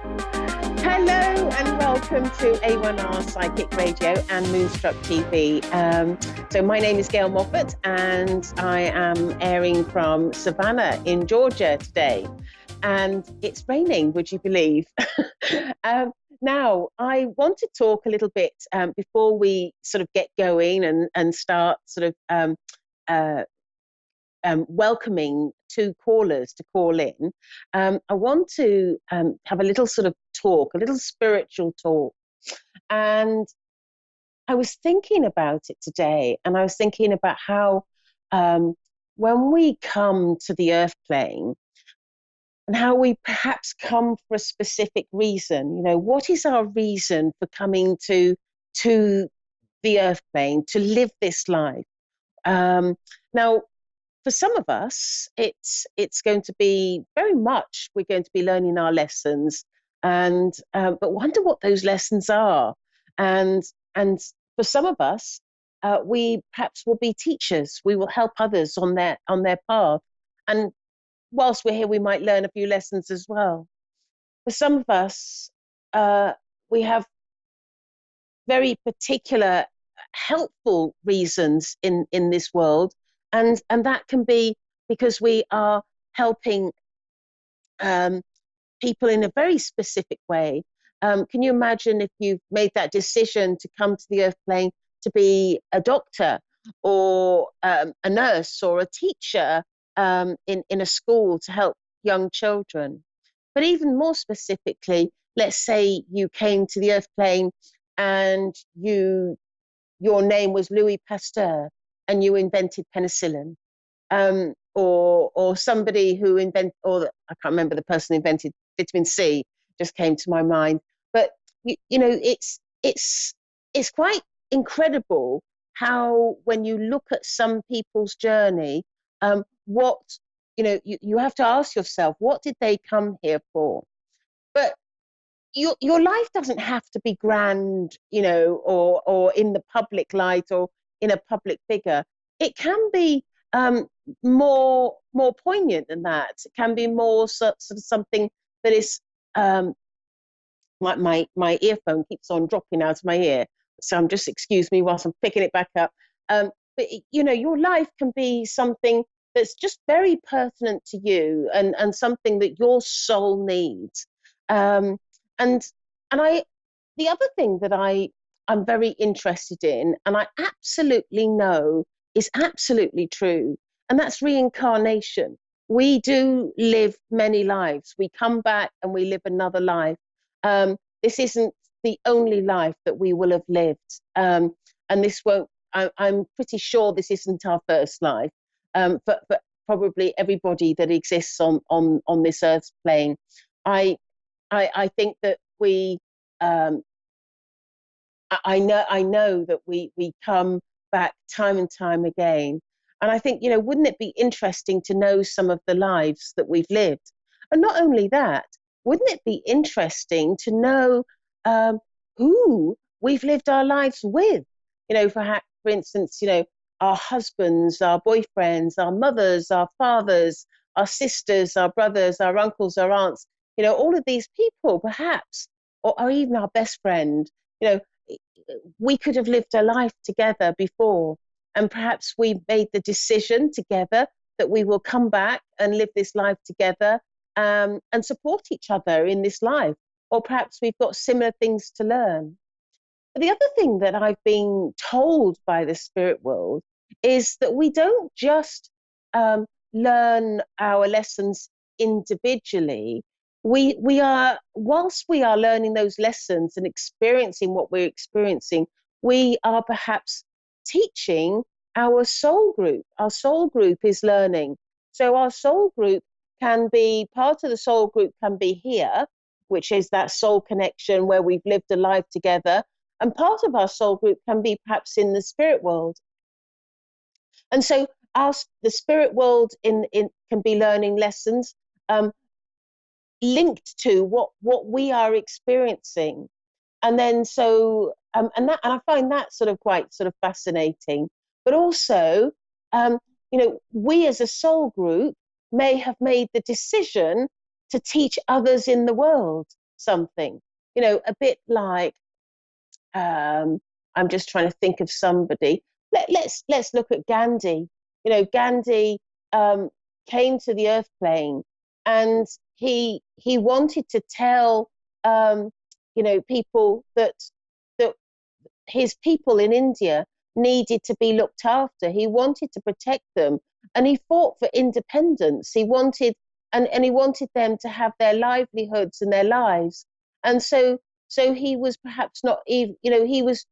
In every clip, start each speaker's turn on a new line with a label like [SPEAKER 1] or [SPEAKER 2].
[SPEAKER 1] Hello and welcome to A1R Psychic Radio and Moonstruck TV. So my name is Gail Moffat and I am airing from Savannah in Georgia today. And it's raining, would you believe? Now, I want to talk a little bit before we sort of get going and start sort of welcoming two callers to call in. I want to have a little sort of talk, a little spiritual talk. And I was thinking about it today, and I was thinking about how when we come to the earth plane, and how we perhaps come for a specific reason. You know, what is our reason for coming to the earth plane to live this life? Now, for some of us, it's going to be very much we're going to be learning our lessons, and but wonder what those lessons are. And for some of us, we perhaps will be teachers. We will help others on their path, and whilst we're here, we might learn a few lessons as well. For some of us, we have very particular helpful reasons in this world, and that can be because we are helping people in a very specific way. Can you imagine if you've made that decision to come to the earth plane to be a doctor or a nurse or a teacher in a school to help young children? But even more specifically, let's say you came to the earth plane and your name was Louis Pasteur and you invented penicillin, or somebody who invented, or I can't remember the person who invented vitamin C, just came to my mind. But you know, it's quite incredible how when you look at some people's journey, what you have to ask yourself, what did they come here for? But your life doesn't have to be grand, you know, or in the public light or in a public figure. It can be more poignant than that. It can be more sort of something that is my earphone keeps on dropping out of my ear, so I'm just excuse me whilst I'm picking it back up. But you know, your life can be something that's just very pertinent to you and something that your soul needs. And I the other thing that I'm very interested in, and I absolutely know is absolutely true, and that's reincarnation. We do live many lives. We come back and we live another life. This isn't the only life that we will have lived, and this won't. I'm pretty sure this isn't our first life. For probably everybody that exists on this earth's plane. I think that we I know that we come back time and time again. And I think, you know, wouldn't it be interesting to know some of the lives that we've lived? And not only that, wouldn't it be interesting to know who we've lived our lives with? You know, for instance, you know, our husbands, our boyfriends, our mothers, our fathers, our sisters, our brothers, our uncles, our aunts, you know, all of these people perhaps, or even our best friend, you know, we could have lived a life together before, and perhaps we made the decision together that we will come back and live this life together, and support each other in this life, or perhaps we've got similar things to learn. But the other thing that I've been told by the spirit world is that we don't just learn our lessons individually. We are, whilst we are learning those lessons and experiencing what we're experiencing, we are perhaps teaching our soul group. Our soul group is learning. So our soul group can be, part of the soul group can be here, which is that soul connection where we've lived a life together. And part of our soul group can be perhaps in the spirit world. And so the spirit world can be learning lessons linked to what we are experiencing. And then and I find that sort of quite sort of fascinating. But also, you know, we as a soul group may have made the decision to teach others in the world. something, a bit like, I'm just trying to think of somebody. Let's look at Gandhi. Gandhi um, came to the earth plane, and he wanted to tell people that his people in India needed to be looked after. He wanted to protect them, and he fought for independence. He wanted and he wanted them to have their livelihoods and their lives. And so he was perhaps not even, he was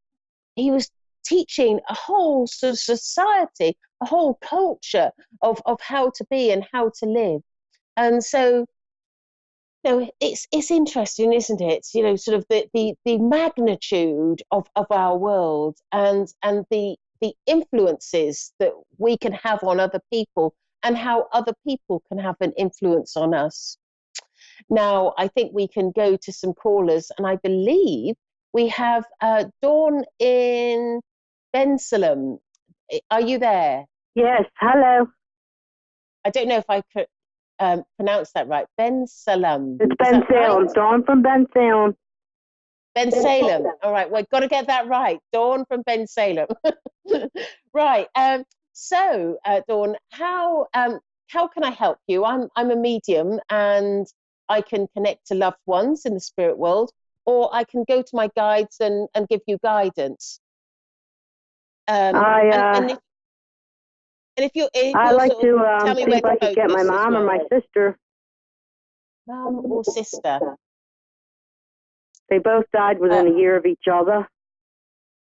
[SPEAKER 1] teaching a whole sort of society, a whole culture of how to be and how to live. And so it's interesting, isn't it? Sort of the magnitude of our world, and the influences that we can have on other people, and how other people can have an influence on us. Now, I think we can go to some callers, and I believe we have Dawn in Bensalem. Are you there?
[SPEAKER 2] Yes, hello.
[SPEAKER 1] I don't know if I could pronounce that right. Bensalem.
[SPEAKER 2] It's Ben Salem. Right? Dawn from Ben Salem.
[SPEAKER 1] Ben Salem. All right, we've got to get that right. Dawn from Ben Salem. Right. So, Dawn, how can I help you? I'm a medium, and I can connect to loved ones in the spirit world, or I can go to my guides and give you guidance.
[SPEAKER 2] I'd like to see if I could get my mom or my sister.
[SPEAKER 1] Mom or sister?
[SPEAKER 2] They both died within a year of each other.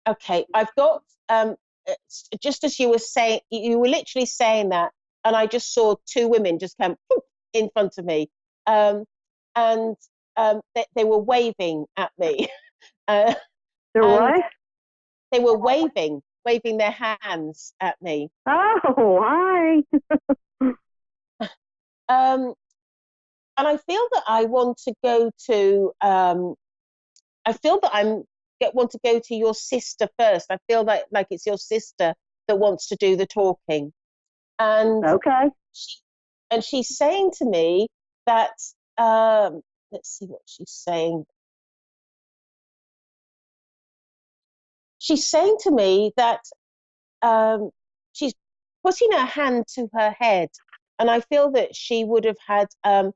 [SPEAKER 1] Okay, I've got, just as you were saying, you were literally saying that, and I just saw two women just come in front of me, and they were waving at me.
[SPEAKER 2] They're what?
[SPEAKER 1] They were waving their hands at me.
[SPEAKER 2] Oh, hi.
[SPEAKER 1] And I feel that I want to go to, I feel that want to go to your sister first. I feel like it's your sister that wants to do the talking. And
[SPEAKER 2] okay.
[SPEAKER 1] She's saying to me that, let's see what she's saying. She's saying to me that she's putting her hand to her head, and I feel that she would have had a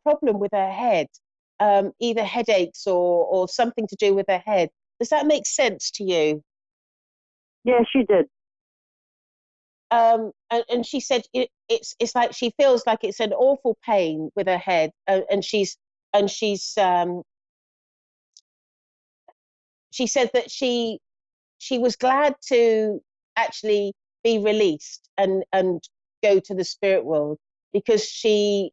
[SPEAKER 1] problem with her head, either headaches or something to do with her head. Does that make sense to you?
[SPEAKER 2] Yeah, she did.
[SPEAKER 1] And she said it's like she feels like it's an awful pain with her head, and she said that she was glad to actually be released and go to the spirit world, because she's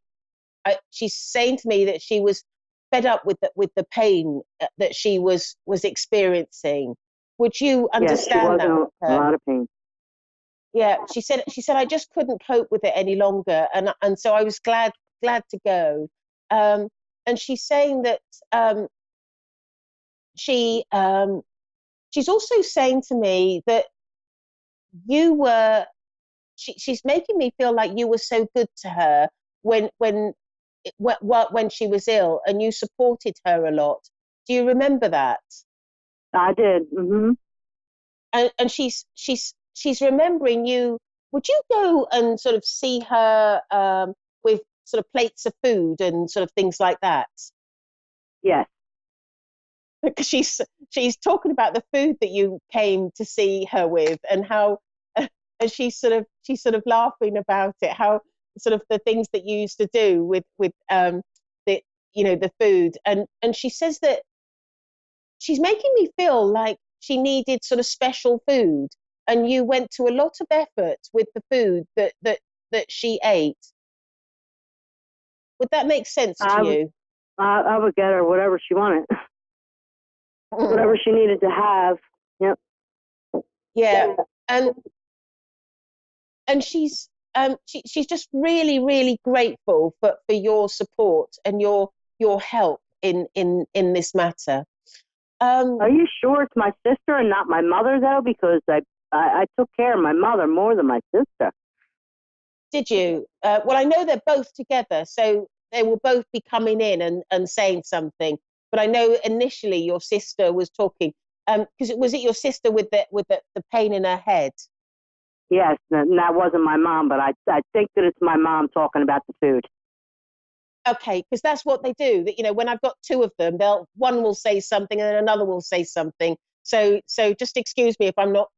[SPEAKER 1] saying to me that she was fed up with the pain that she was experiencing. Would you understand that?
[SPEAKER 2] A lot of pain.
[SPEAKER 1] Yeah, she said I just couldn't cope with it any longer, and so I was glad to go. And she's saying that she's also saying to me that she's making me feel like you were so good to her when she was ill, and you supported her a lot. Do you remember that?
[SPEAKER 2] I did. Mm-hmm.
[SPEAKER 1] And she's remembering you. Would you go and sort of see her with sort of plates of food and sort of things like that?
[SPEAKER 2] Yes.
[SPEAKER 1] Because she's talking about the food that you came to see her with, and how and she's sort of laughing about it, how sort of the things that you used to do with the food, and she says that she's making me feel like she needed sort of special food, and you went to a lot of effort with the food that she ate. Would that make sense to you?
[SPEAKER 2] I would get her whatever she wanted. Whatever she needed to have. Yep.
[SPEAKER 1] Yeah. And she's just really, really grateful for your support and your help in this matter.
[SPEAKER 2] Are you sure it's my sister and not my mother, though? Because I took care of my mother more than my sister.
[SPEAKER 1] Did you? Well, I know they're both together, so they will both be coming in and saying something. But I know initially your sister was talking. Because was it your sister with the pain in her head?
[SPEAKER 2] Yes, and that wasn't my mom, but I think that it's my mom talking about the food.
[SPEAKER 1] Okay, because that's what they do. That, when I've got two of them, one will say something and then another will say something. So just excuse me if I'm not,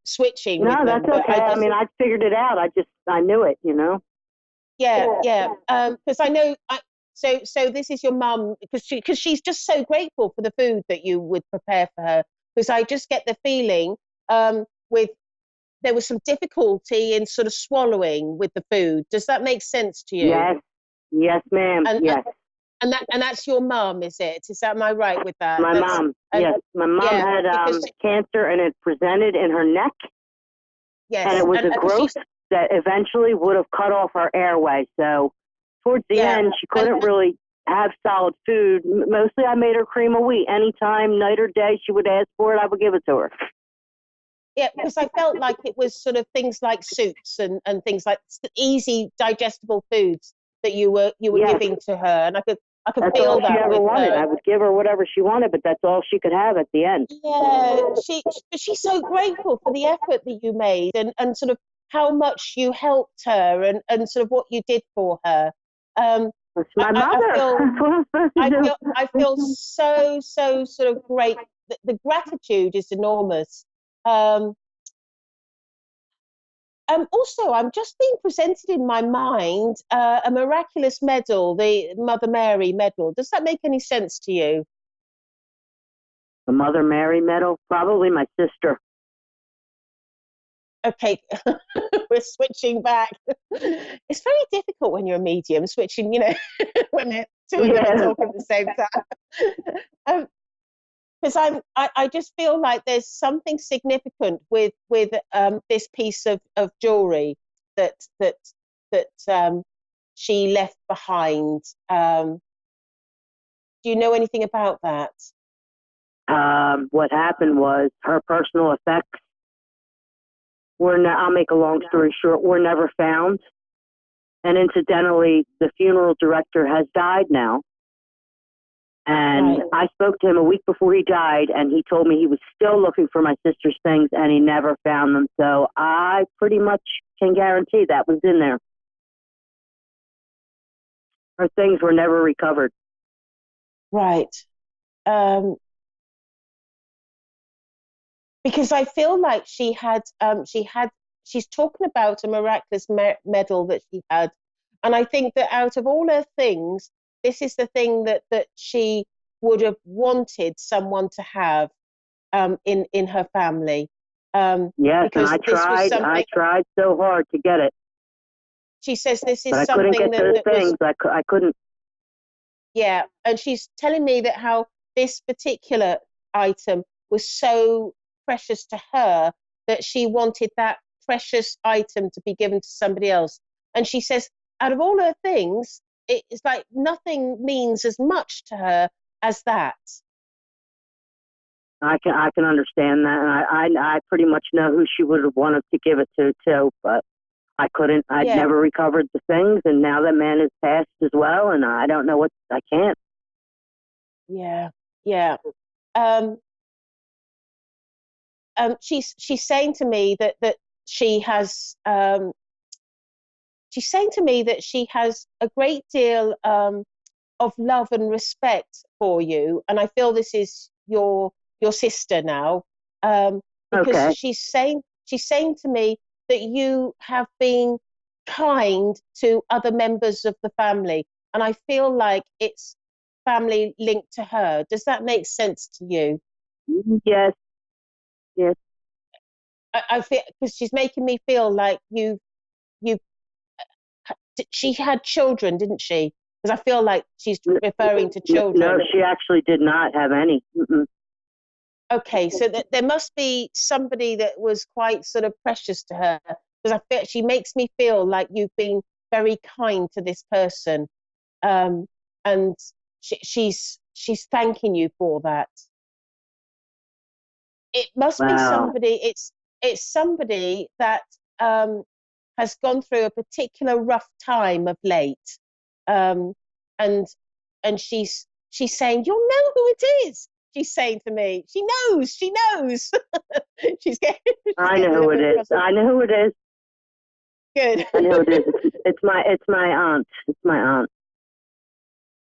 [SPEAKER 1] switching with
[SPEAKER 2] No,
[SPEAKER 1] them.
[SPEAKER 2] that's
[SPEAKER 1] But
[SPEAKER 2] okay. I mean, I figured it out. I knew it, you know.
[SPEAKER 1] yeah. Because I know. So this is your mum, because she's just so grateful for the food that you would prepare for her. Because I just get the feeling, with there was some difficulty in sort of swallowing with the food. Does that make sense to you?
[SPEAKER 2] Yes, yes, ma'am.
[SPEAKER 1] And
[SPEAKER 2] Yes,
[SPEAKER 1] and that's your mum, is it? Am I right with that?
[SPEAKER 2] my mom.
[SPEAKER 1] And
[SPEAKER 2] Yes, my mom
[SPEAKER 1] yeah,
[SPEAKER 2] had
[SPEAKER 1] because
[SPEAKER 2] cancer, and it presented in her neck, and
[SPEAKER 1] yes,
[SPEAKER 2] it was
[SPEAKER 1] and
[SPEAKER 2] a
[SPEAKER 1] because
[SPEAKER 2] growth
[SPEAKER 1] she's
[SPEAKER 2] that eventually would have cut off her airway. So towards the
[SPEAKER 1] yeah,
[SPEAKER 2] end, she
[SPEAKER 1] and
[SPEAKER 2] couldn't really have solid food. Mostly, I made her cream of wheat. Anytime, night or day, she would ask for it, I would give it to her.
[SPEAKER 1] yeah, because I felt like it was sort of things like soups and things like easy digestible foods that you were
[SPEAKER 2] Yes,
[SPEAKER 1] giving to her, and I could
[SPEAKER 2] that's all
[SPEAKER 1] feel
[SPEAKER 2] she
[SPEAKER 1] that
[SPEAKER 2] ever
[SPEAKER 1] with
[SPEAKER 2] wanted.
[SPEAKER 1] her.
[SPEAKER 2] I would give her whatever she wanted, but that's all she could have at the end.
[SPEAKER 1] Yeah, she's so grateful for the effort that you made and sort of how much you helped her and sort of what you did for her. Um,
[SPEAKER 2] It's
[SPEAKER 1] I,
[SPEAKER 2] my
[SPEAKER 1] I I
[SPEAKER 2] mother.
[SPEAKER 1] feel
[SPEAKER 2] That's what I'm supposed to
[SPEAKER 1] I
[SPEAKER 2] do.
[SPEAKER 1] feel I feel so sort of great. The gratitude is enormous. Um, also, I'm just being presented in my mind a miraculous medal, the Mother Mary medal. Does that make any sense to you?
[SPEAKER 2] The Mother Mary medal, probably my sister.
[SPEAKER 1] Okay, we're switching back. It's very difficult when you're a medium, switching, when two of them are
[SPEAKER 2] Yeah.
[SPEAKER 1] talking at the same time. Because I just feel like there's something significant with this piece of jewelry that that she left behind. Do you know anything about that?
[SPEAKER 2] What happened was her personal effects I'll make a long story short, were never found. And incidentally, the funeral director has died now. And
[SPEAKER 1] Right.
[SPEAKER 2] I spoke to him a week before he died, and he told me he was still looking for my sister's things, and he never found them. So I pretty much can guarantee that was in there. Her things were never recovered.
[SPEAKER 1] Right. Um, because I feel like she's talking about a miraculous medal that she had, and I think that out of all her things, this is the thing that she would have wanted someone to have in her family,
[SPEAKER 2] Yes, and
[SPEAKER 1] because this was
[SPEAKER 2] I
[SPEAKER 1] something.
[SPEAKER 2] tried so hard to get it,
[SPEAKER 1] She says this
[SPEAKER 2] but
[SPEAKER 1] is
[SPEAKER 2] I couldn't
[SPEAKER 1] something
[SPEAKER 2] get those
[SPEAKER 1] that was.
[SPEAKER 2] things. I couldn't.
[SPEAKER 1] Yeah, and she's telling me that how this particular item was so precious to her that she wanted that precious item to be given to somebody else. And she says, out of all her things, it's like nothing means as much to her as that.
[SPEAKER 2] I can understand that, and I pretty much know who she would have wanted to give it to too, but I couldn't. I'd
[SPEAKER 1] Yeah,
[SPEAKER 2] never recovered the things, and now that man is passed as well, and I don't know what I can't.
[SPEAKER 1] yeah, yeah. Um, she's saying to me that she has she's saying to me that she has a great deal of love and respect for you, and I feel this is your sister now, because
[SPEAKER 2] Okay,
[SPEAKER 1] she's saying to me that you have been kind to other members of the family, and I feel like it's family linked to her. Does that make sense to you?
[SPEAKER 2] yes, yes.
[SPEAKER 1] I feel because she's making me feel like you she had children, didn't she? Because I feel like she's referring to
[SPEAKER 2] No,
[SPEAKER 1] children.
[SPEAKER 2] she actually did not have any. Mm-mm.
[SPEAKER 1] Okay, so there must be somebody that was quite sort of precious to her, because I feel she makes me feel like you've been very kind to this person, um, and she's thanking you for that. It must be
[SPEAKER 2] Wow.
[SPEAKER 1] somebody. It's somebody that has gone through a particular rough time of late. um, and she's saying, "You'll know who it is." She's saying to me, "She knows, she knows." she's
[SPEAKER 2] I
[SPEAKER 1] getting
[SPEAKER 2] know
[SPEAKER 1] a
[SPEAKER 2] who
[SPEAKER 1] little
[SPEAKER 2] it
[SPEAKER 1] bit
[SPEAKER 2] is.
[SPEAKER 1] puzzled.
[SPEAKER 2] I know who it is.
[SPEAKER 1] Good.
[SPEAKER 2] I know who it is. It's my aunt. It's my aunt.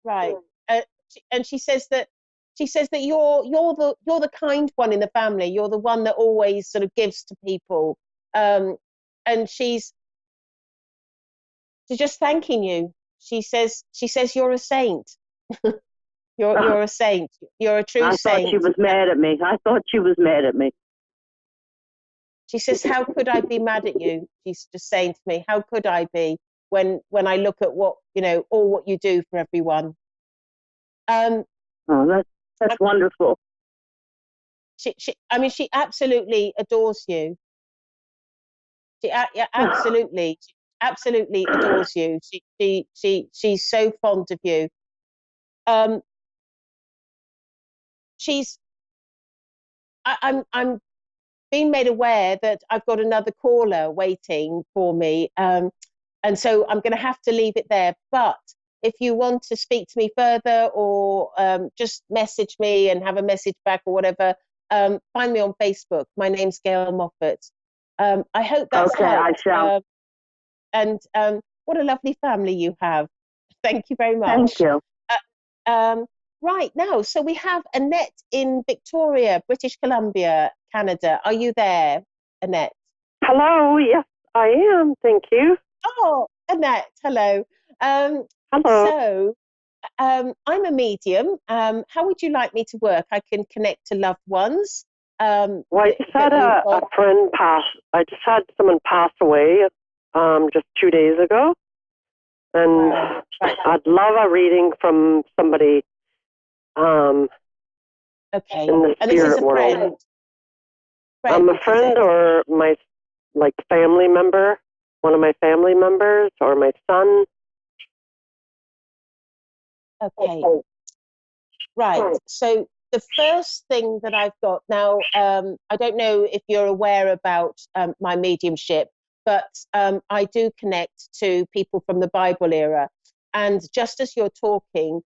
[SPEAKER 1] Right. And she says that you're the kind one in the family. You're the one that always sort of gives to people. And she's just thanking you. She says you're a saint. You're a saint. You're a true
[SPEAKER 2] I thought she
[SPEAKER 1] saint.
[SPEAKER 2] was mad at me. I thought she was mad at me.
[SPEAKER 1] She says, "How could I be mad at you?" She's just saying to me, "How could I be when I look at what all what you do for everyone?" Um,
[SPEAKER 2] Oh, that's wonderful.
[SPEAKER 1] I mean, she absolutely adores you. Yeah, absolutely adores you. She's so fond of you. Um, she's I'm being made aware that I've got another caller waiting for me. And so I'm going to have to leave it there. But if you want to speak to me further, or just message me and have a message back or whatever, find me on Facebook. My name's Gail Moffat. I hope that's
[SPEAKER 2] Okay, I
[SPEAKER 1] helped.
[SPEAKER 2] shall.
[SPEAKER 1] And what a lovely family you have. Thank you very
[SPEAKER 2] Thank
[SPEAKER 1] much.
[SPEAKER 2] you.
[SPEAKER 1] Um, right now, so we have Annette in Victoria, British Columbia, Canada. Are you there, Annette?
[SPEAKER 3] Hello, yes, I am. Thank you.
[SPEAKER 1] Oh, Annette, hello. Um,
[SPEAKER 3] Hello.
[SPEAKER 1] so I'm a medium. How would you like me to work? I can connect to loved ones.
[SPEAKER 3] Well, I just had a friend pass. I just had someone pass away just 2 days ago. And
[SPEAKER 1] Right.
[SPEAKER 3] I'd love a reading from somebody
[SPEAKER 1] Okay.
[SPEAKER 3] in the
[SPEAKER 1] And this is
[SPEAKER 3] spirit
[SPEAKER 1] a
[SPEAKER 3] world.
[SPEAKER 1] friend.
[SPEAKER 3] A friend or my family member, one of my family members, or my son.
[SPEAKER 1] Okay. Right. So the first thing that I've got now, I don't know if you're aware about my mediumship, but I do connect to people from the Bible era. And just as you're talking,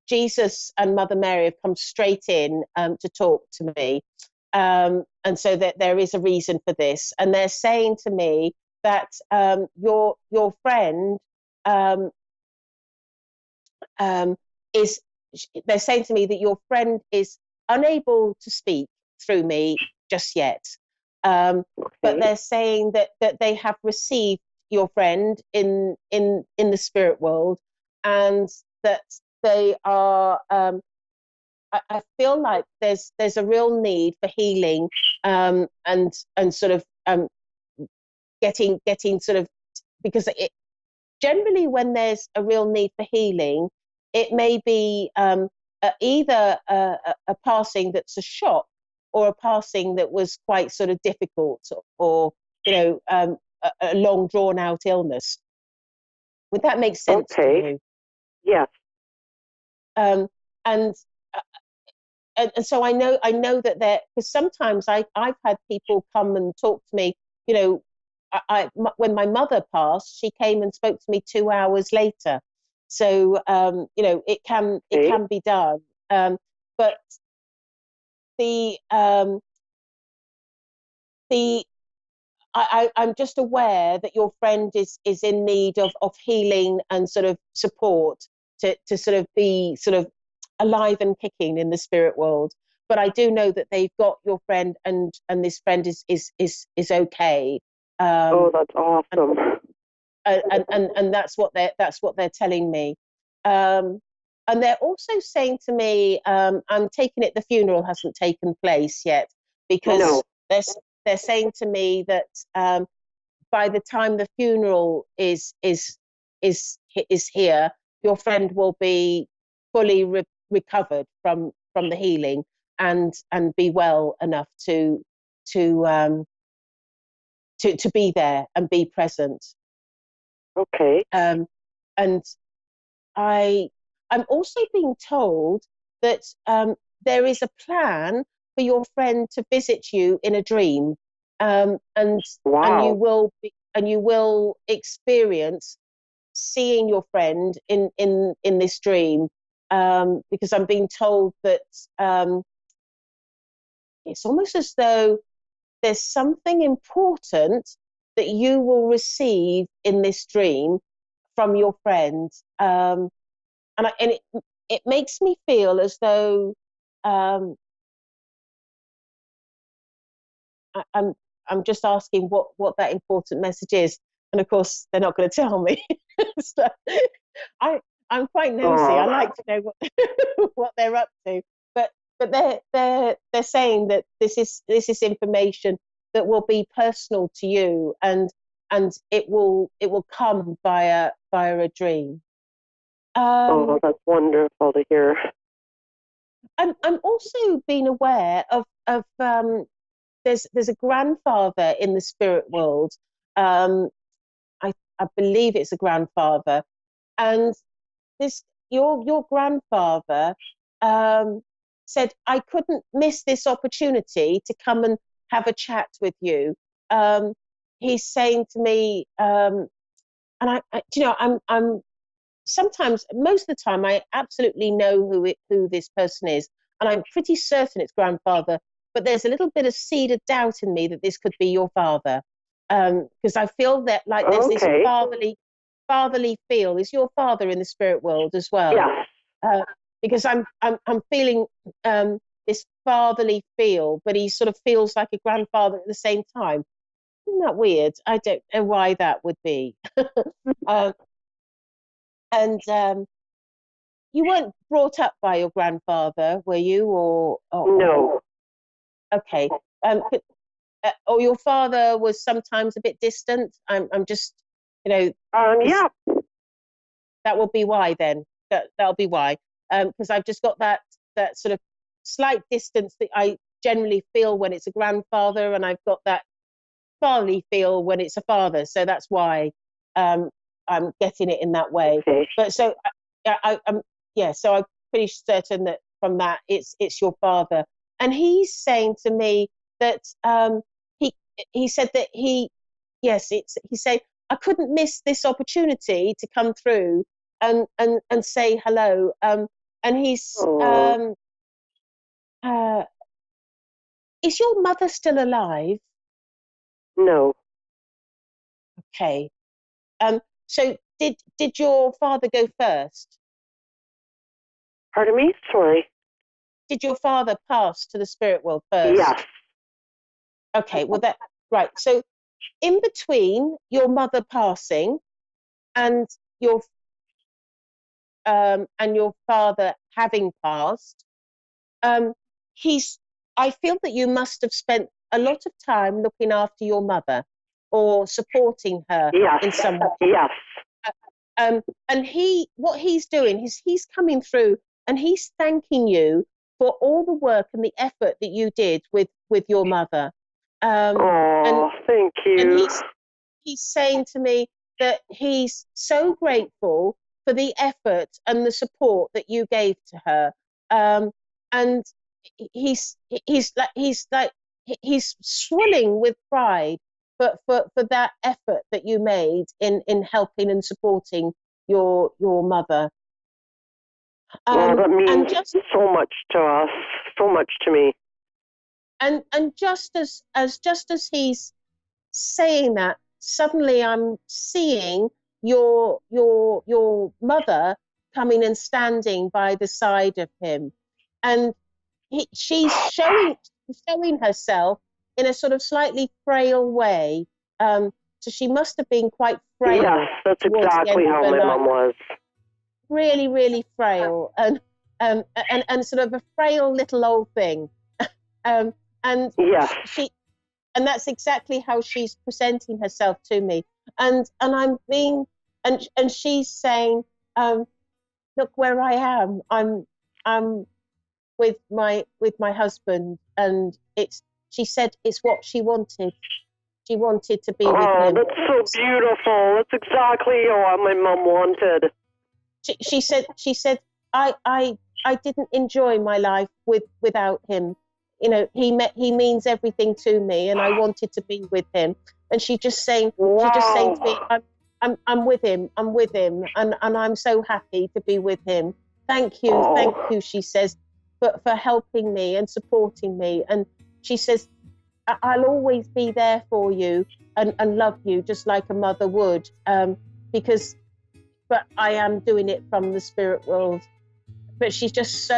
[SPEAKER 1] Jesus and Mother Mary have come straight in to talk to me. And so that there is a reason for this. And they're saying to me that your friend um, um, is they're saying to me that your friend is unable to speak through me just yet, but they're saying that they have received your friend in the spirit world, and that they are. I feel like there's a real need for healing, and sort of getting sort of, because generally when there's a real need for healing, it may be either a passing that's a shock, or a passing that was quite sort of difficult, or a long drawn out illness. Would that make sense to you?
[SPEAKER 3] Yes.
[SPEAKER 1] Um, and, uh, and so I know that there, because sometimes I've had people come and talk to me. When my mother passed, she came and spoke to me 2 hours later. So it can be done. But the the I'm just aware that your friend is in need of healing and sort of support to sort of be sort of alive and kicking in the spirit world. But I do know that they've got your friend, and this friend is okay.
[SPEAKER 3] That's awesome.
[SPEAKER 1] And that's what they're telling me. Um, and they're also saying to me, I'm taking it the funeral hasn't taken place yet, because
[SPEAKER 3] No.
[SPEAKER 1] they're saying to me that by the time the funeral is here, your friend will be fully recovered from the healing, and be well enough to to be there and be present.
[SPEAKER 3] Okay.
[SPEAKER 1] And I I'm also being told that there is a plan for your friend to visit you in a dream, and
[SPEAKER 3] Wow.
[SPEAKER 1] you will experience seeing your friend in this dream, because I'm being told that it's almost as though there's something important that you will receive in this dream from your friend, and it makes me feel as though I'm just asking what that important message is, and of course they're not going to tell me. So I'm quite nosy. I like to know what they're up to, but they're saying that this is information that will be personal to you, and it will come via a dream.
[SPEAKER 3] That's wonderful to hear.
[SPEAKER 1] I'm also being aware of there's a grandfather in the spirit world. I believe it's a grandfather, and this your grandfather said I couldn't miss this opportunity to come and have a chat with you. He's saying to me, and I'm sometimes, most of the time, I absolutely know who this person is, and I'm pretty certain it's grandfather. But there's a little bit of seed of doubt in me that this could be your father, because I feel that like there's this fatherly feel. Is your father in the spirit world as well?
[SPEAKER 3] Yeah.
[SPEAKER 1] Because I'm feeling this fatherly feel, but he sort of feels like a grandfather at the same time. Isn't that weird? I don't know why that would be. And you weren't brought up by your grandfather, were you? Or
[SPEAKER 3] no.
[SPEAKER 1] Okay. Or your father was sometimes a bit distant. I'm just,
[SPEAKER 3] Yeah.
[SPEAKER 1] That will be why then. That'll be why. Because I've just got that sort of slight distance that I generally feel when it's a grandfather, and I've got that fatherly feel when it's a father. So that's why I'm getting it in that way.
[SPEAKER 3] Okay.
[SPEAKER 1] But so so I'm pretty certain that from that it's your father, and he's saying to me that he said that he said I couldn't miss this opportunity to come through and say hello, and he's is your mother still alive?
[SPEAKER 3] No.
[SPEAKER 1] Okay. So did your father go first?
[SPEAKER 3] Pardon me? Sorry.
[SPEAKER 1] Did your father pass to the spirit world first?
[SPEAKER 3] Yes.
[SPEAKER 1] Okay, well right. So in between your mother passing and your father having passed, I feel that you must have spent a lot of time looking after your mother or supporting her in some way.
[SPEAKER 3] Yes.
[SPEAKER 1] And what he's doing is he's coming through and he's thanking you for all the work and the effort that you did with your mother.
[SPEAKER 3] Thank you.
[SPEAKER 1] And he's saying to me that he's so grateful for the effort and the support that you gave to her. And he's swelling with pride for that effort that you made in helping and supporting your mother.
[SPEAKER 3] That means so much to us, so much to me.
[SPEAKER 1] And just as he's saying that, suddenly I'm seeing your mother coming and standing by the side of him, and she's showing herself in a sort of slightly frail way. So she must have been quite frail.
[SPEAKER 3] Yes, that's exactly how my mom was.
[SPEAKER 1] Really, really frail, and sort of a frail little old thing. And
[SPEAKER 3] yes.
[SPEAKER 1] And that's exactly how she's presenting herself to me. And I'm being, and she's saying, look where I am. I'm with my husband, and she said it's what she wanted. She wanted to be with him.
[SPEAKER 3] That's so beautiful. That's exactly what my mom wanted.
[SPEAKER 1] She said I didn't enjoy my life without him. You know, he means everything to me, and I wanted to be with him. And she's just saying to me, I'm with him. I'm with him, and I'm so happy to be with him. Thank you, she says, for helping me and supporting me. And she says, I'll always be there for you and love you just like a mother would, but I am doing it from the spirit world. But she's just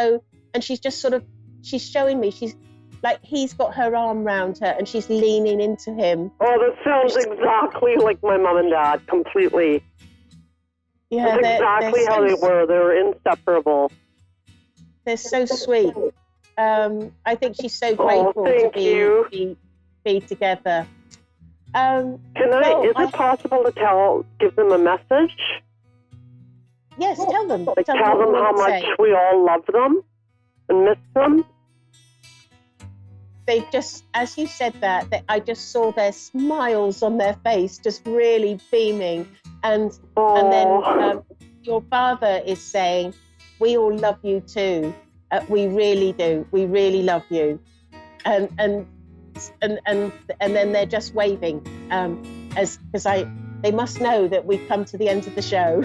[SPEAKER 1] she's showing me, she's like, he's got her arm around her and she's leaning into him.
[SPEAKER 3] Oh, that sounds exactly like my mom and dad, completely.
[SPEAKER 1] Yeah,
[SPEAKER 3] that's exactly how they were. They were inseparable.
[SPEAKER 1] They're so sweet. I think she's so grateful to be together.
[SPEAKER 3] Is it possible to give them a message?
[SPEAKER 1] Yes, tell them.
[SPEAKER 3] Tell them how much we all love them and miss them.
[SPEAKER 1] They just, as you said that, I just saw their smiles on their face, just really beaming. And then your father is saying, we all love you too. We really do. We really love you. And then they're just waving, because they must know that we've come to the end of the show.